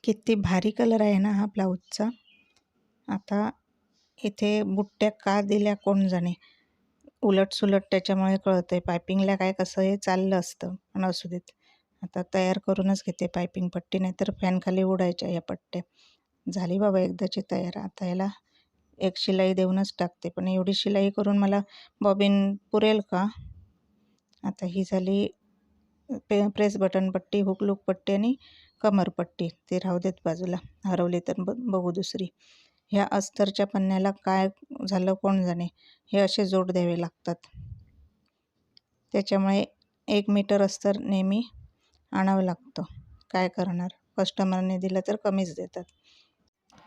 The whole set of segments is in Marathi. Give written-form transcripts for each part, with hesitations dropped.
किती भारी कलर आहे ना हा ब्लाऊजचा. आता इथे बुट्ट्या का दिल्या कोण जाणे. उलट-सुलट त्याच्यामुळे कळतंय. पायपिंगला काय कसं हे चाललं असतं, पण असू देत. आता तयार करूनच घेते पायपिंग पट्टी, नाहीतर फॅनखाली उडायच्या या पट्ट्या. झाली बाबा एकदाची तयार. आता याला एक शिलाई देऊनच टाकते, पण एवढी शिलाई करून मला बॉबिन पुरेल का? आता ही झाली प्रेस बटन पट्टी, हुक लूक पट्टी आणि कमरपट्टी. ते राहू देत बाजूला, हरवली तर बघू दुसरी. ह्या अस्तरच्या पन्न्याला काय झालं कोण जाणे. हे असे जोड द्यावे लागतात. त्याच्यामुळे 1 मीटर अस्तर नेहमी आणावं लागतं. काय करणार, कस्टमरने दिलं तर कमीच देतात.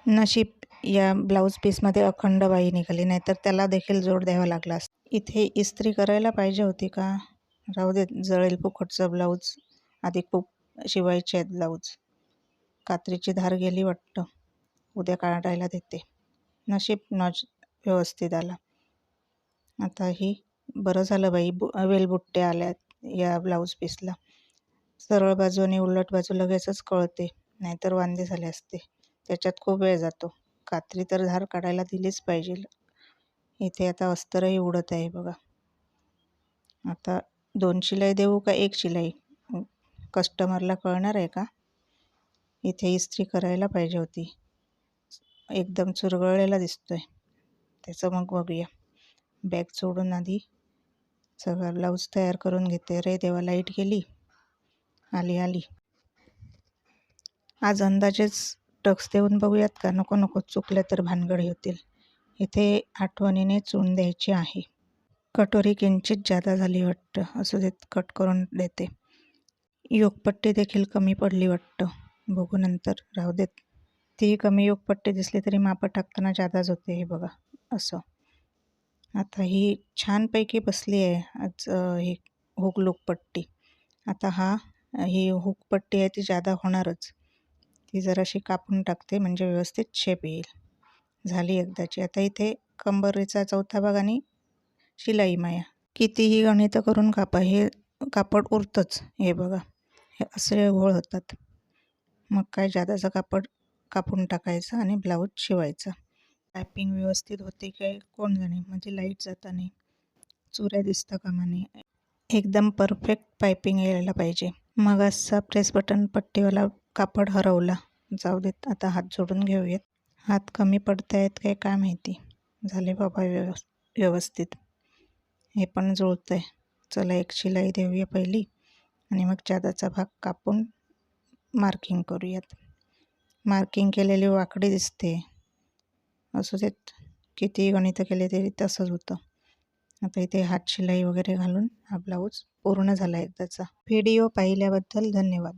नशीब या ब्लाऊज पीसमध्ये अखंड बाही निघाली, नाहीतर त्याला देखील जोड द्यावा लागला असता. इथे इस्त्री करायला पाहिजे होती का? राहू देत, जळेल फुकटचं ब्लाऊज. आधी खूप शिवायचे आहेत ब्लाऊज. कात्रीची धार गेली वाटतं, उद्या काढायला देते. नशीब नॉच व्यवस्थित आला. आता ही बरं झालं बाई, वेलबुट्ट्या आल्यात या ब्लाऊज पीसला. सरळ बाजू आणि उलट बाजू लगेचच कळते, नाहीतर वांदे झाले असते. त्याच्यात खूप वेळ जातो. कात्री तर धार काढायला दिलीच पाहिजे. इथे आता अस्तरही उडत आहे बघा. आता 2 शिलाई देऊ का 1 शिलाई? कस्टमरला कळणार आहे का? इथे इस्त्री करायला पाहिजे होती. एकदम चुरगळलेला दिसतोय. त्याचं मग बघूया. बॅग सोडून आधी सगळा ब्लाऊज तयार करून घेते. रे देवा, लाईट गेली. आली. आज अंदाजेच टक्स देऊन बघूयात का? नको चुकले तर भानगडी होतील. इथे आठवणीने चून द्यायची आहे. कटोरी किंचित जादा झाली वाटतं, असू देत, कट करून देते. योगपट्टी देखील कमी पडली वाटतं, बघू नंतर, राहू देत. ती कमी योगपट्टी दिसली तरी मापं टाकताना जादाच होते. हे बघा असं. आता ही छानपैकी बसली आहे आज ही हुक लूक पट्टी. आता ही हुक पट्टी आहे ती जादा होणारच. ती जराशी कापून टाकते म्हणजे व्यवस्थित शेप येईल. झाली एकदाची. आता इथे कंबरीचा चौथा भाग आणि शिलाई माया. कितीही गणितं करून कापा, हे कापड उरतंच. हे बघा, हे असे घोळ होतात. मग काय, जादाचं कापड कापून टाकायचं आणि ब्लाऊज शिवायचा. पायपिंग व्यवस्थित होते काय कोण जाणे. म्हणजे लाईट जाता नाही, चुऱ्या दिसता कामा नये. एकदम परफेक्ट पायपिंग यायला पाहिजे. मग असा प्रेस बटन पट्टीवाला कापड हरवला. जाऊ देत, आता हात जोडून घेऊयात. हात कमी पडतायत काय माहिती. झाले बाबा व्यवस्थित. हे पण जुळतंय. चला 1 शिलाई देऊया पहिली आणि मग जादाचा भाग कापून मार्किंग करूयात. मार्किंग केलेली वाकडी दिसते, असू देत. कितीही गणितं केले तरी तसंच होतं. आता इथे हात शिलाई वगैरे घालून हा ब्लाऊज पूर्ण झाला एकदाचा. व्हिडिओ पाहिल्याबद्दल धन्यवाद.